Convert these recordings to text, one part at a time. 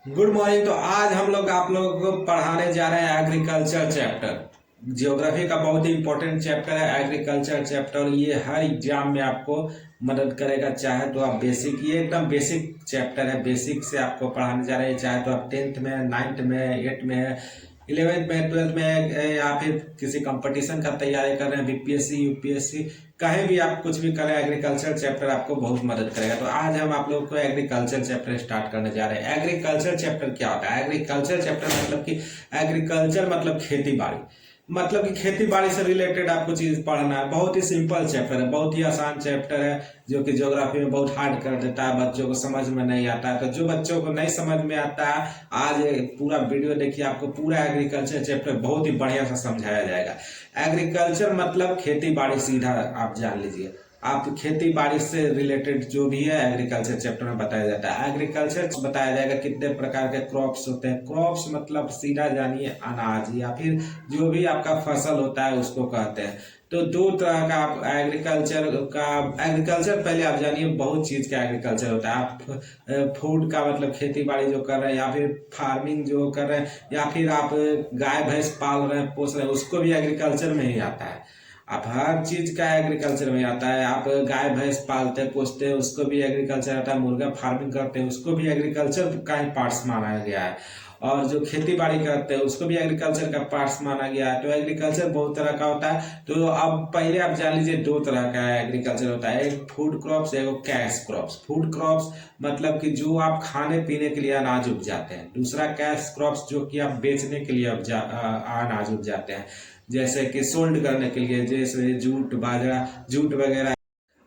Good morning. तो आज हम लोग आप लोगों को पढ़ाने जा रहे हैं एग्रीकल्चर चैप्टर। जियोग्राफी का बहुत ही इंपॉर्टेंट चैप्टर है एग्रीकल्चर चैप्टर, और ये हर एग्जाम में आपको मदद करेगा। चाहे तो आप बेसिक, ये एकदम बेसिक चैप्टर है, बेसिक से आपको पढ़ाने जा रहे हैं। चाहे तो आप 10th में, 9th में, 8th में, 11th में, 12th में, या फिर किसी कंपटीशन का तैयारी कर रहे हैं, बीपीएससी, यूपीएससी, कहीं भी आप कुछ भी करें, एग्रीकल्चर चैप्टर आपको बहुत मदद करेगा। तो आज हम आप लोगों को एग्रीकल्चर चैप्टर स्टार्ट करने जा रहे हैं। एग्रीकल्चर चैप्टर क्या होता है? एग्रीकल्चर चैप्टर मतलब कि एग्रीकल्चर मतलब खेती बाड़ी, मतलब कि खेती बाड़ी से रिलेटेड आपको चीज पढ़ना है। बहुत ही सिंपल चैप्टर है, बहुत ही आसान चैप्टर है, जो कि ज्योग्राफी में बहुत हार्ड कर देता है, बच्चों को समझ में नहीं आता है। तो जो बच्चों को नहीं समझ में आता है, आज पूरा वीडियो देखिए, आपको पूरा एग्रीकल्चर चैप्टर बहुत ही बढ़िया से समझाया जाएगा। एग्रीकल्चर मतलब खेती बाड़ी, सीधा आप जान लीजिए। आप खेती बाड़ी से रिलेटेड जो भी है एग्रीकल्चर चैप्टर में बताया जाता है। एग्रीकल्चर बताया जाएगा कितने प्रकार के क्रॉप्स होते हैं। क्रॉप्स मतलब सीधा जानिए अनाज, या फिर जो भी आपका फसल होता है उसको कहते हैं। तो दो तरह का आप एग्रीकल्चर पहले आप जानिए, बहुत चीज का एग्रीकल्चर होता है। आप फूड का मतलब खेती बाड़ी जो कर रहे हैं, या फिर फार्मिंग जो कर रहे हैं, या फिर आप गाय भैंस पाल रहे हैं, पोस रहे हैं, उसको भी एग्रीकल्चर में ही आता है। आप हर चीज का एग्रीकल्चर में आता है। आप गाय भैंस पालते पोसते हैं, उसको भी एग्रीकल्चर आता है। मुर्गा फार्मिंग करते हैं, उसको भी एग्रीकल्चर का ही पार्ट्स माना गया है। और जो खेती बाड़ी करते हैं उसको भी एग्रीकल्चर का पार्ट्स माना गया है। तो एग्रीकल्चर बहुत तरह का होता है। तो अब पहले आप जान लीजिए, दो तरह का एग्रीकल्चर होता है, एक फूड क्रॉप्स, एक कैश क्रॉप्स। फूड क्रॉप्स मतलब कि जो आप खाने पीने के लिए अनाज उपजाते हैं। दूसरा कैश क्रॉप्स, जो कि आप बेचने के लिए अनाज उपजाते हैं, जैसे कि सोल्ड करने के लिए, जैसे जूट, बाजरा, जूट वगैरह।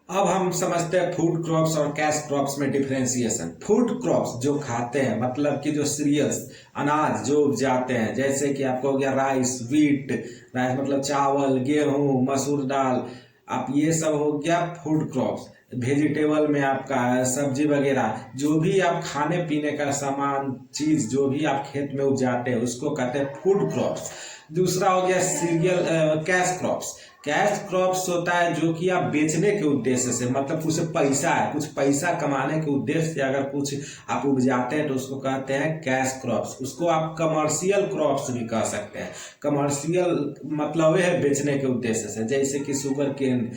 अब हम समझते हैं फूड क्रॉप्स और कैश क्रॉप्स में डिफरेंशिएशन। फूड क्रॉप्स जो खाते हैं, मतलब कि जो सीरियल्स, अनाज जो उपजाते हैं, जैसे कि आपको हो गया राइस, वीट। राइस मतलब चावल, गेहूं, मसूर दाल। आप ये सब हो गया फूड क्रॉप्स। वेजिटेबल में आपका सब्जी वगैरह, जो भी आप खाने पीने का सामान चीज जो भी आप खेत में उपजाते हैं उसको कहते हैं फूड क्रॉप्स। दूसरा हो गया serial cash crops. Cash crops होता है जो कि आप बेचने के उद्देश्य से, मतलब कुछ पैसा है, कुछ पैसा कमाने के उद्देश्य से अगर कुछ आप उपजाते हैं तो उसको कहते हैं कैश क्रॉप्स। उसको आप कमर्शियल क्रॉप्स भी कह सकते हैं। कमर्शियल मतलब है बेचने के उद्देश्य से, जैसे कि शुगर केन,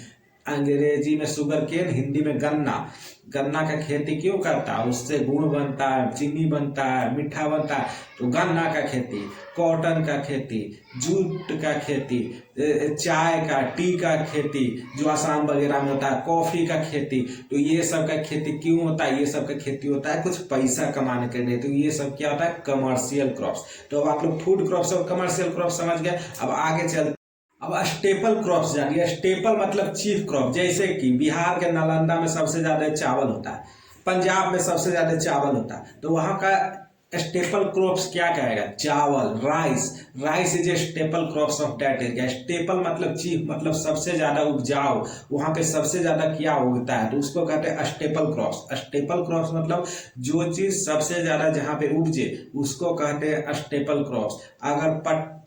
अंग्रेजी में शुगर केन, हिंदी में गन्ना। गन्ना का खेती क्यों करता है? उससे गुड़ बनता है, चीनी बनता है, मीठा बनता है। तो गन्ना का खेती, कॉटन का खेती, जूट का खेती, चाय का, टी का खेती जो आसाम वगैरह में होता है, कॉफी का खेती। तो ये सब का खेती क्यों होता है? ये सब का खेती होता है कुछ पैसा कमाने के लिए। तो ये सब क्या होता है? Commercial crops. तो अब आप लोग फूड क्रॉप्स और कमर्शियल क्रॉप्स समझ गए। अब आगे चल, अब स्टेपल क्रॉप्स जानिए। स्टेपल मतलब चीफ क्रॉप, जैसे कि बिहार के नालंदा में सबसे ज्यादा चावल होता है, पंजाब में सबसे ज्यादा चावल होता है। तो वहां का स्टेपल क्रॉप्स क्या कहेगा? चावल, rice. Rice is a staple crops of that area. Staple मतलब चीफ, मतलब सबसे ज्यादा उपजाऊ, वहां पे सबसे ज्यादा क्या उगता है, तो उसको कहते हैं स्टेपल क्रॉप्स। स्टेपल क्रॉप्स मतलब जो चीज सबसे ज्यादा जहां पे उपजे उसको कहते हैं स्टेपल क्रॉप्स। अगर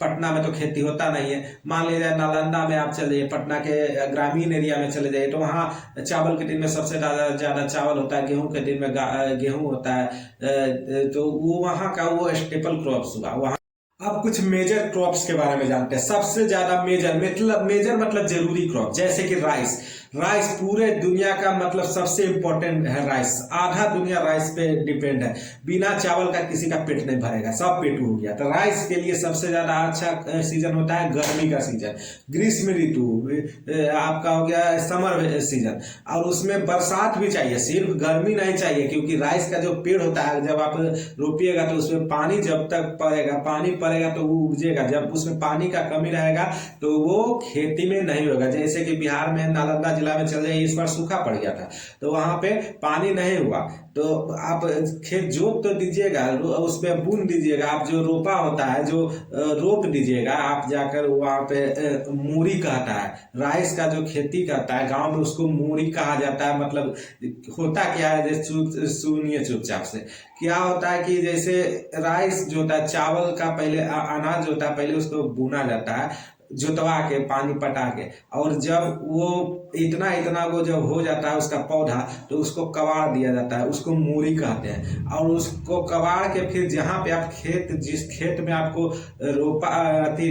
पटना में तो खेती होता नहीं है, मान लीजिए नालंदा में आप चले जाइए, पटना के ग्रामीण एरिया में चले जाइए, तो वहाँ चावल के दिन में सबसे ज्यादा चावल होता है, गेहूं के दिन में गेहूं होता है। तो वो वहाँ का वो स्टेपल क्रॉप्स हुआ वहाँ। अब कुछ मेजर क्रॉप्स के बारे में जानते हैं। सबसे ज्यादा मेजर मतलब जरूरी क्रॉप, जैसे कि राइस। राइस पूरे दुनिया का मतलब सबसे इंपॉर्टेंट है राइस। आधा दुनिया राइस पे डिपेंड है। बिना चावल का किसी का पेट नहीं भरेगा, सब पेटू हो गया। तो राइस के लिए सबसे ज्यादा अच्छा सीजन होता है गर्मी का सीजन, ग्रीष्म ऋतु, आपका हो गया समर सीजन। और उसमें बरसात भी चाहिए, सिर्फ गर्मी नहीं चाहिए, क्योंकि राइस का जो पेड़ होता है जब आप रोपिएगा तो उसमें पानी जब तक पड़ेगा, पानी पड़ेगा तो वो उपजेगा। जब उसमें पानी का कमी रहेगा तो वो खेती में नहीं होगा। जैसे कि बिहार में नालंदा जिला में चल जाइए, इस बार सूखा पड़ गया था, तो वहां पे पानी नहीं हुआ। तो आप खेत जोत तो दीजिएगा, उसमें बून दीजिएगा, आप जो रोपा होता है जो रोप दीजिएगा, आप जाकर वहां पे मूरी कहता है। राइस का जो खेती करता है गांव में उसको मूरी कहा जाता है। मतलब होता क्या है, जैसे सुनिए चुपचाप से। क्या होता है कि जैसे राइस जो होता है, चावल का पहले अनाज होता है, पहले उसको बुना जाता है। जुतवा के पानी पटा के, और जब वो इतना इतना वो जब हो जाता है उसका पौधा, तो उसको कबाड़ दिया जाता है, उसको मूरी कहते हैं। और उसको कबाड़ के फिर जहाँ पे आप जिस खेत में आपको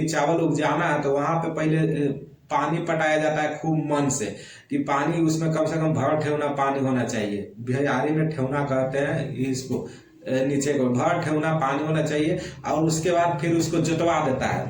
चावल उपजाना है, तो वहां पे पहले पानी पटाया जाता है खूब मन से, कि पानी उसमें कम से कम भर ठेवना पानी होना चाहिए। बिहारी में ठेवना कहते हैं इसको, नीचे को भर ठेवना पानी होना चाहिए। और उसके बाद फिर उसको जुतवा देता है,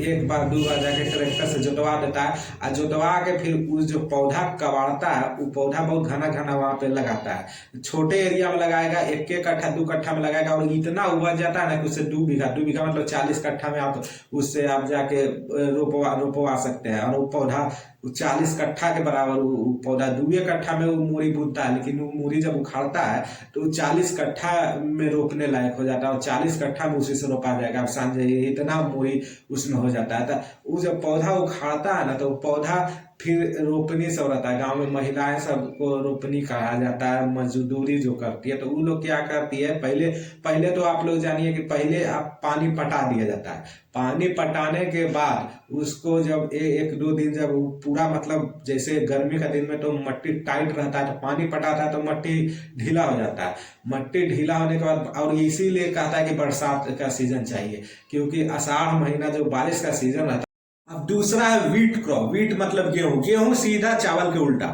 एक बार 2 बार जाके ट्रैक्टर से जुतवा देता है, और जुतवा के फिर उस जो पौधा कबाड़ता है, वो पौधा बहुत घना घना वहां पे लगाता है। छोटे एरिया में लगाएगा, 1-1 कट्ठा 2 कट्ठा में लगाएगा, और इतना उपज जाता है ना कि उससे 2 बीघा मतलब 40 कट्ठा में आप उससे आप जाके रोपवा सकते हैं। और वो पौधा 40 कट्ठा के बराबर वो पौधा 2 कट्ठा में वो मूरी बूनता है, लेकिन वो मूरी जब उखाड़ता है तो 40 कट्ठा में रोपने लायक हो जाता है, और 40 कट्ठा में उसी से रोपा जाएगा। आप समझे, इतना मूरी उसमें हो जाता है। तो वो जब पौधा उखाड़ता है ना, तो पौधा फिर रोपनी सब रहता है। गांव में महिलाएं सबको रोपनी कहा जाता है, मजदूरी जो करती है। तो वो लोग क्या करती है, पहले तो आप लोग जानिए कि पहले आप पानी पटा दिया जाता है। पानी पटाने के बाद उसको जब 1-2 दिन जब पूरा मतलब जैसे गर्मी का दिन में तो मट्टी टाइट रहता है, तो पानी पटाता है तो मट्टी ढीला हो जाता है। मट्टी ढीला होने के बाद, और इसीलिए कहता है कि बरसात का सीजन चाहिए, क्योंकि आषाढ़ महीना जो बारिश का सीजन रहता है। अब दूसरा है वीट क्रॉप। वीट मतलब गेहूं। गेहूं सीधा चावल के उल्टा।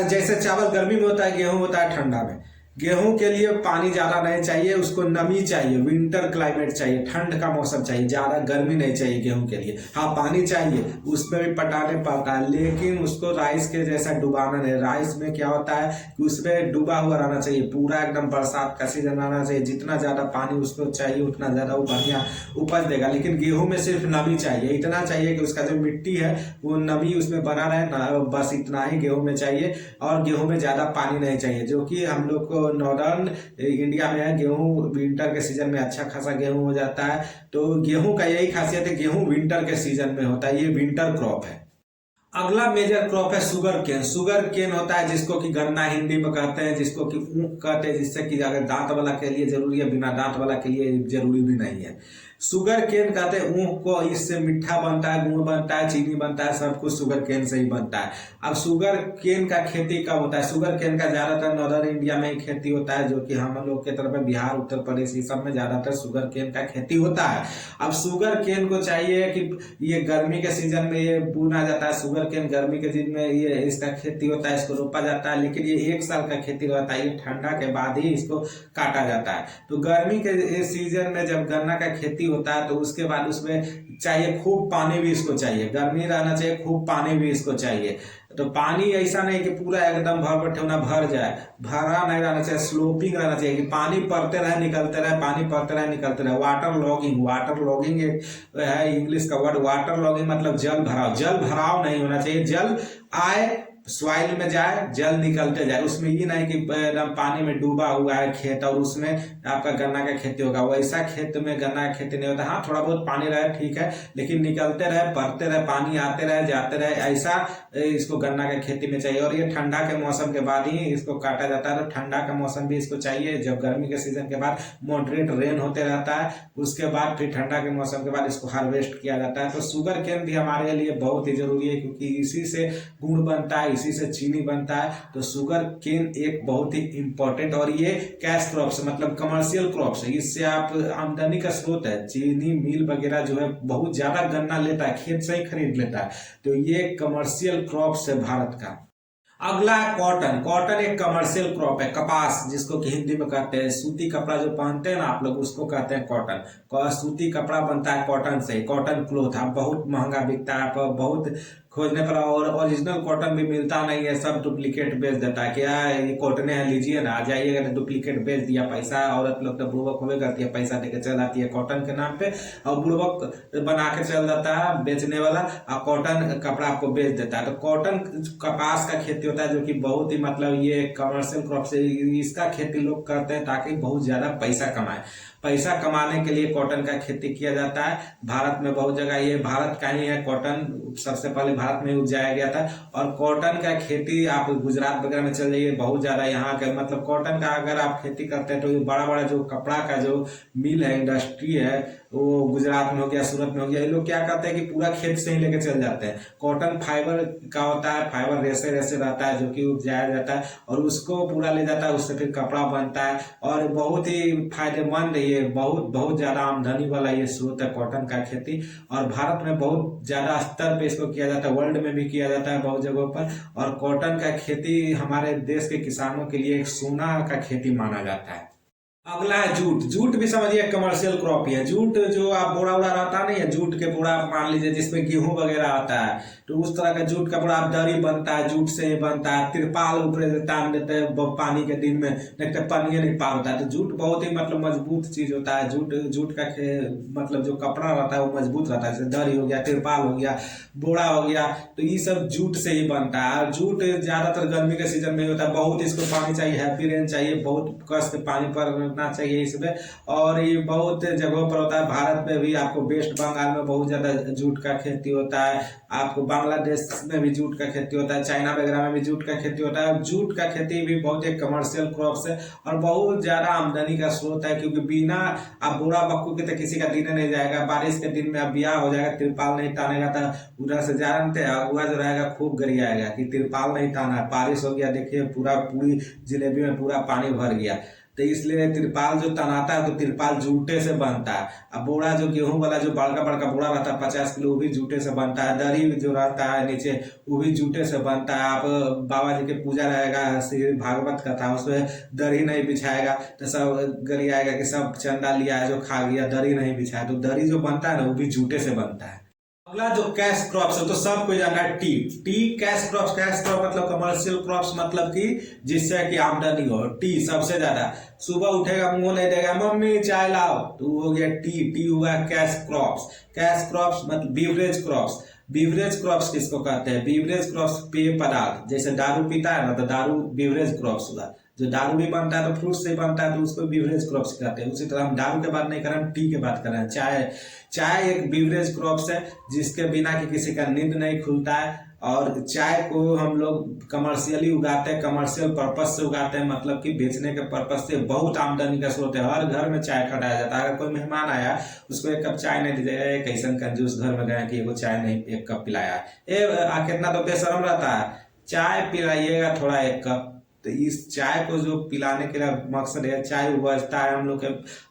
जैसे चावल गर्मी में होता है, गेहूं होता है ठंडा में। गेहूं के लिए पानी ज्यादा नहीं चाहिए, उसको नमी चाहिए, विंटर क्लाइमेट चाहिए, ठंड का मौसम चाहिए, ज्यादा गर्मी नहीं चाहिए गेहूं के लिए। हाँ, पानी चाहिए, उसमें भी पटाने पड़ता है, लेकिन उसको राइस के जैसा डुबाना नहीं। राइस में क्या होता है कि उसमें डूबा हुआ रहना चाहिए, पूरा एकदम बरसात का सीजन रहना चाहिए। जितना ज्यादा पानी उसको चाहिए उतना ज्यादा वो बढ़िया उपज देगा। लेकिन गेहूं में सिर्फ नमी चाहिए, इतना चाहिए कि उसका जो मिट्टी है वो नमी उसमें बना रहे, बस इतना ही गेहूं में चाहिए। और गेहूं में ज्यादा पानी नहीं चाहिए, जो कि हम लोग को नॉर्दर्न इंडिया में है। गेहूं विंटर के सीजन में अच्छा खासा गेहूं हो जाता है। तो गेहूं का यही खासियत है, गेहूं विंटर के सीजन में होता है, ये विंटर क्रॉप है। अगला मेजर क्रॉप है शुगर केन। शुगर केन होता है जिसको कि गन्ना हिंदी में कहते हैं, जिसको कि ऊख कहते हैं, जिससे कि अगर दांत वाला के लिए जरूरी है, बिना दांत वाला के लिए जरूरी भी नहीं है। शुगर केन कहते हैं ऊख को, इससे मीठा बनता है, गुड़ बनता है, चीनी बनता है, सब कुछ शुगर केन से ही बनता है। अब शुगर केन का खेती कब होता है? शुगर केन का ज्यादातर नॉर्दर्न इंडिया में ही खेती होता है, जो कि हम लोग के तरफ बिहार, उत्तर प्रदेश, ये सब में ज्यादातर शुगर केन का खेती होता है। अब शुगर केन को चाहिए कि ये गर्मी के सीजन में ये बुना जाता है। शुगर केन गर्मी के दिन में ये इसका खेती होता है, इसको रोपा जाता है, लेकिन ये 1 साल का खेती रहता है। ये ठंडा के बाद ही इसको काटा जाता है। तो गर्मी के सीजन में जब गन्ना का खेती होता है, तो उसके बाद उसमें चाहिए खूब पानी भी इसको चाहिए, गर्मी रहना चाहिए, खूब पानी भी इसको चाहिए। तो पानी ऐसा नहीं कि पूरा एकदम भर ठेवना भर जाए, भरा नहीं रहना चाहिए, स्लोपिंग रहना चाहिए, कि पानी पड़ते रहे निकलते रहे, पानी पड़ते रहे निकलते रहे। वाटर लॉगिंग, वाटर लॉगिंग एक है इंग्लिश का वर्ड। वाटर लॉगिंग मतलब जल भराव। जल भराव नहीं होना चाहिए, जल आए सॉइल में जाए, जल निकलते जाए। उसमें ये नहीं कि एकदम पानी में डूबा हुआ है खेत और उसमें आपका गन्ना का खेती होगा, वैसा खेत में गन्ना का खेती नहीं होता। हाँ, थोड़ा बहुत पानी रहे ठीक है, लेकिन निकलते रहे, बढ़ते रहे, पानी आते रहे जाते रहे, ऐसा इसको गन्ना का खेती में चाहिए। और ये ठंडा के मौसम के बाद ही इसको काटा जाता है। तो ठंडा का मौसम भी इसको चाहिए, जब गर्मी के सीजन के बाद मॉडरेट रेन होते रहता है, उसके बाद फिर ठंडा के मौसम के बाद इसको हार्वेस्ट किया जाता है। तो शुगर केन भी हमारे लिए बहुत ही जरूरी है, क्योंकि इसी से गुड़ बनता है, इसी से चीनी बनता है। तो शुगर केन एक बहुत ही इंपॉर्टेंट, और ये कैश क्रॉप्स मतलब कमर्शियल क्रॉप्स है, इससे आप आमदनी का स्रोत है। चीनी मिल वगैरह जो है बहुत ज्यादा गन्ना लेता है, खेत से ही खरीद लेता है। तो ये कमर्शियल क्रॉप्स है भारत का। अगला है कॉटन। कॉटन एक कमर्शियल क्रॉप है। कपास जिसको कि हिंदी में कहते हैं, सूती कपड़ा जो पहनते हैं ना आप लोग, उसको कहते हैं कॉटन। सूती कपड़ा बनता है कॉटन से, कॉटन क्लोथ। आप बहुत महंगा बिकता है, आप बहुत खोजने पर, और ओरिजिनल कॉटन भी मिलता नहीं है, सब डुप्लीकेट बेच देता है। क्या ये कॉटन है, लीजिए ना, आ जाइएगा, तो डुप्लीकेट बेच दिया। पैसा औरत लोग तो बुड़बक होवे करती है, पैसा देके चल आती है कॉटन के नाम पे, और बुड़बक बना के चल जाता है बेचने वाला, और कॉटन कपड़ा आपको बेच देता है। तो कॉटन कपास का खेती होता है, जो कि बहुत ही मतलब ये कमर्शियल क्रॉप से, इसका खेती लोग करते हैं ताकि बहुत ज्यादा पैसा कमाए। पैसा कमाने के लिए कॉटन का खेती किया जाता है। भारत में बहुत जगह, ये भारत का ही है कॉटन, सबसे पहले भारत में उपजाया गया था। और कॉटन का खेती आप गुजरात वगैरह में चल जाइए, बहुत ज्यादा यहाँ का मतलब कॉटन का अगर आप खेती करते हैं, तो ये बड़ा बड़ा जो कपड़ा का जो मिल है, इंडस्ट्री है, वो गुजरात में हो गया, सूरत में हो गया, ये लोग क्या करते हैं कि पूरा खेत से ही लेके चल जाते हैं। कॉटन फाइबर का होता है, फाइबर रेसे रेसे रहता है जो कि उपजाया जाता है और उसको पूरा ले जाता है, उससे फिर कपड़ा बनता है और बहुत ही फायदेमंद ये बहुत बहुत ज्यादा आमदनी वाला ये स्रोत है कॉटन का खेती। और भारत में बहुत ज्यादा स्तर पे इसको किया जाता है, वर्ल्ड में भी किया जाता है बहुत जगहों पर। और कॉटन का खेती हमारे देश के किसानों के लिए एक सोना का खेती माना जाता है। अगला है जूट। जूट भी समझिए कमर्शियल क्रॉप ही है। जूट जो आप बोरा उड़ा रहता नहीं है, जूट के बोरा मान लीजिए जिसमें गेहूं वगैरह आता है, तो उस तरह का जूट का बोरा आप दरी बनता है, जूट से ही बनता है। तिरपाल ऊपर तान देते हैं पानी के दिन में, नहीं तो पानी नहीं पार होता है। तो जूट बहुत ही मतलब मजबूत चीज होता है। जूट जूट का मतलब जो कपड़ा रहता है वो मजबूत रहता है, जैसे दरी हो गया, तिरपाल हो गया, बोरा हो गया, तो ये सब जूट से ही बनता है। और जूट ज्यादातर गर्मी के सीजन में होता है, बहुत इसको पानी चाहिए, हैवी रेन चाहिए, बहुत कष्ट पानी पर चाहिए इसमें। और ये बहुत जगहों पर होता है, भारत में भी आपको वेस्ट बंगाल में बहुत ज्यादा जूट का खेती होता है, आपको बांग्लादेश में भी जूट का खेती होता है, चाइना वगैरह में भी जूट का खेती होता है। जूट का खेती भी बहुत एक कमर्शियल क्रॉप है और बहुत ज्यादा आमदनी का स्रोत है, क्योंकि बिना आप बोरा बक्कू के तो किसी का दिन नहीं जाएगा। बारिश के दिन में अब ब्याह हो जाएगा, तिरपाल नहीं तानेगा तो उधर से जानते हैं अगुआ जो रहेगा खूब गरियाएगा कि तिरपाल नहीं ताना है। बारिश हो गया, देखिए पूरी जिलेबी में पूरा पानी भर गया। तो इसलिए तिरपाल जो तनाता है तो तिरपाल जूटे से बनता है। अब बोरा जो गेहूं वाला जो बड़का बड़का बोरा रहता है 50 किलो, वो भी जूटे से बनता है। दरी जो रहता है नीचे वो भी जूटे से बनता है। आप बाबा जी के पूजा रहेगा, श्री भागवत कथा, उसमें दरी नहीं बिछाएगा तो सब गरियाएगा कि सब चंदा लिया है जो खा गया, दरी नहीं बिछाया। तो दरी जो बनता है ना वो भी जूटे से बनता है। अगला जो कैश क्रॉप्स है तो सबको जानना है T cash crops. Cash crop मतलब कमर्शियल क्रॉप्स, मतलब कि जिससे कि आमदनी हो। टी सबसे ज्यादा, सुबह उठेगा मुंह नहीं देगा मम्मी चाय लाओ, तो वो हो गया टी हुआ कैश क्रॉप्स। कैश क्रॉप्स मतलब बीवरेज क्रॉप्स। बीवरेज क्रॉप्स किसको कहते हैं? बीवरेज क्रॉप्स पेय पदार्थ, जैसे दारू पीता है ना तो दारू बीवरेज क्रॉप्स हुआ। जो दारू भी बनता है तो फ्रूट से बनता है तो उसको बीवरेज क्रॉप्स कहते हैं। उसी तरह हम दारू के बात नहीं कर रहे, हम टी के बात कर रहे हैं। चाय एक बीवरेज क्रॉप्स है जिसके बिना कि किसी का नींद नहीं खुलता है। और चाय को हम लोग कमर्शियली उगाते हैं, कमर्शियल पर्पज से उगाते हैं, मतलब कि बेचने के पर्पज से। बहुत आमदनी का स्रोत है, हर घर में चाय खटाया जाता है। अगर कोई मेहमान आया उसको एक कप चाय नहीं दीजिएगा, कैसन कंजूस घर में गए कि एगो चाय नहीं एक कप पिलाया, कितना तो बेशरम रहता है। चाय पिलाइएगा थोड़ा एक कप। तो इस चाय को जो पिलाने के लिए मकसद है, चाय उगता है हम लोग के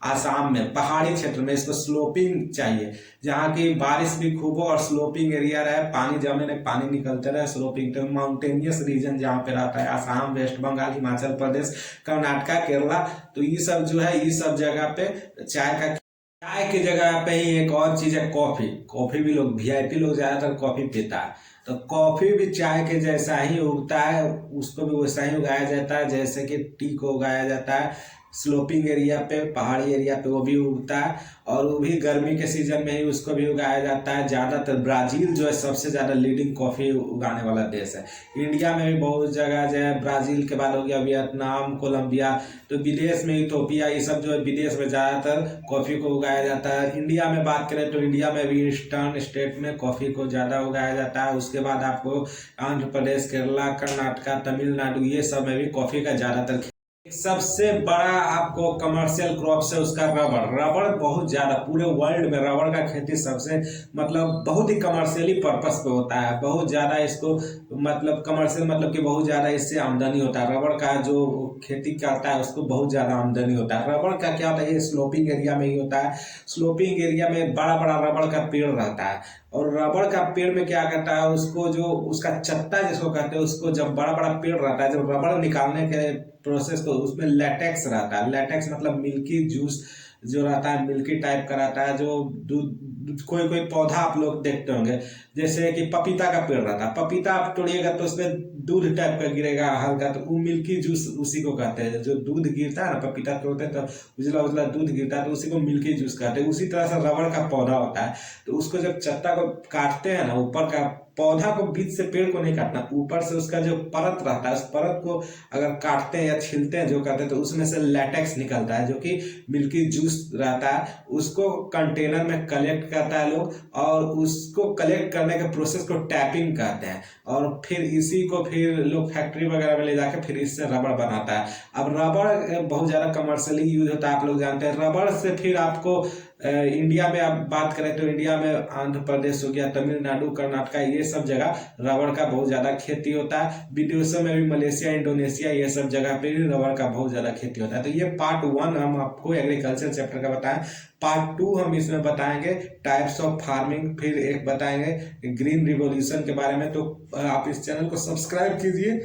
आसाम में, पहाड़ी क्षेत्र में। इसको स्लोपिंग चाहिए, जहाँ की बारिश भी खूब हो और स्लोपिंग एरिया रहे, पानी जमे नहीं, पानी निकलते रहे। स्लोपिंग तो माउंटेनियस रीजन जहाँ पे रहता है, आसाम, वेस्ट बंगाल, हिमाचल प्रदेश, कर्नाटका, केरला, तो ये सब जो है, ये सब जगह पे चाय की जगह पे ही एक और चीज है कॉफी। कॉफी भी लोग वीआईपी लोग ज्यादातर कॉफी पीता है, तो कॉफी भी चाय के जैसा ही उगता है, उसको भी वैसा ही उगाया जाता है जैसे कि टी को उगाया जाता है। स्लोपिंग एरिया पे, पहाड़ी एरिया पे वो भी उगता है और वो भी गर्मी के सीजन में ही उसको भी उगाया जाता है। ज्यादातर ब्राजील जो है सबसे ज्यादा लीडिंग कॉफी उगाने वाला देश है। इंडिया में भी बहुत जगह जो है, ब्राजील के बाद हो गया वियतनाम, कोलंबिया, तो विदेश में इथोपिया, ये सब जो है विदेश में ज्यादातर कॉफी को उगाया जाता है। इंडिया में बात करें तो इंडिया में भी ईस्टर्न स्टेट में कॉफी को ज्यादा उगाया जाता है। उसके बाद आपको आंध्र प्रदेश, केरला, कर्नाटका, तमिलनाडु, ये सब में भी कॉफी का ज्यादातर। सबसे बड़ा आपको कमर्शियल क्रॉप है उसका रबड़ बहुत ज्यादा, पूरे वर्ल्ड में रबड़ का खेती सबसे मतलब बहुत ही कमर्शियली पर्पस पे होता है। बहुत ज्यादा इसको मतलब कमर्शियल मतलब कि बहुत ज्यादा इससे आमदनी होता है। रबड़ का जो खेती करता है उसको बहुत ज्यादा आमदनी होता है। रबड़ का क्या होता है, ये स्लोपिंग एरिया में ही होता है। स्लोपिंग एरिया में बड़ा बड़ा रबड़ का पेड़ रहता है और रबड़ का पेड़ में क्या करता है, उसको जो उसका चत्ता जिसको कहते हैं, उसको जब बड़ा बड़ा पेड़ रहता है, जब रबड़ निकालने के प्रोसेस को, उसमें लेटेक्स रहता है। लेटेक्स मतलब मिल्की जूस जो रहता है, मिल्की टाइप का रहता है। जो दूध कोई कोई पौधा आप लोग देखते होंगे, जैसे कि पपीता का पेड़ रहता है, पपीता आप तोड़िएगा तो उसमें दूध टाइप का गिरेगा हल्का, तो वो मिल्की जूस उसी को कहते हैं। जो दूध गिरता है ना, पपीता तोड़ते हैं तो उजला उजला दूध गिरता है, तो उसी को मिल्की जूस कहते हैं। उसी तरह से रबड़ का पौधा होता है, तो उसको जब चत्ता को काटते हैं ना, ऊपर का पौधा को बीच से, पेड़ को नहीं काटना, ऊपर से उसका जो परत रहता है, उस परत को अगर काटते हैं या छीलते हैं जो करते हैं, तो उसमें से लैटेक्स निकलता है जो कि मिल्की जूस रहता है। उसको कंटेनर में कलेक्ट करता है लोग, और उसको कलेक्ट करने के प्रोसेस को टैपिंग कहते हैं। और फिर इसी को फिर लोग फैक्ट्री वगैरह में ले जाकर फिर इससे रबड़ बनाता है। अब रबड़ बहुत ज्यादा कमर्शियली यूज होता है, आप लोग जानते हैं। रबड़ से फिर आपको इंडिया में आप बात करें तो इंडिया में आंध्र प्रदेश हो गया, तमिलनाडु, कर्नाटका, ये सब जगह रबड़ का बहुत ज्यादा खेती होता है। विदेशों में भी मलेशिया, इंडोनेशिया, ये सब जगह पे भी रबड़ का बहुत ज्यादा खेती होता है। तो ये पार्ट 1 हम आपको एग्रीकल्चर चैप्टर का बताएं। पार्ट 2 हम इसमें बताएंगे टाइप्स ऑफ फार्मिंग, फिर एक बताएंगे ग्रीन रिवॉल्यूशन के बारे में। तो आप इस चैनल को सब्सक्राइब कीजिए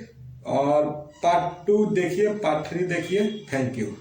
और पार्ट 2 देखिए, पार्ट 3 देखिए। Thank you.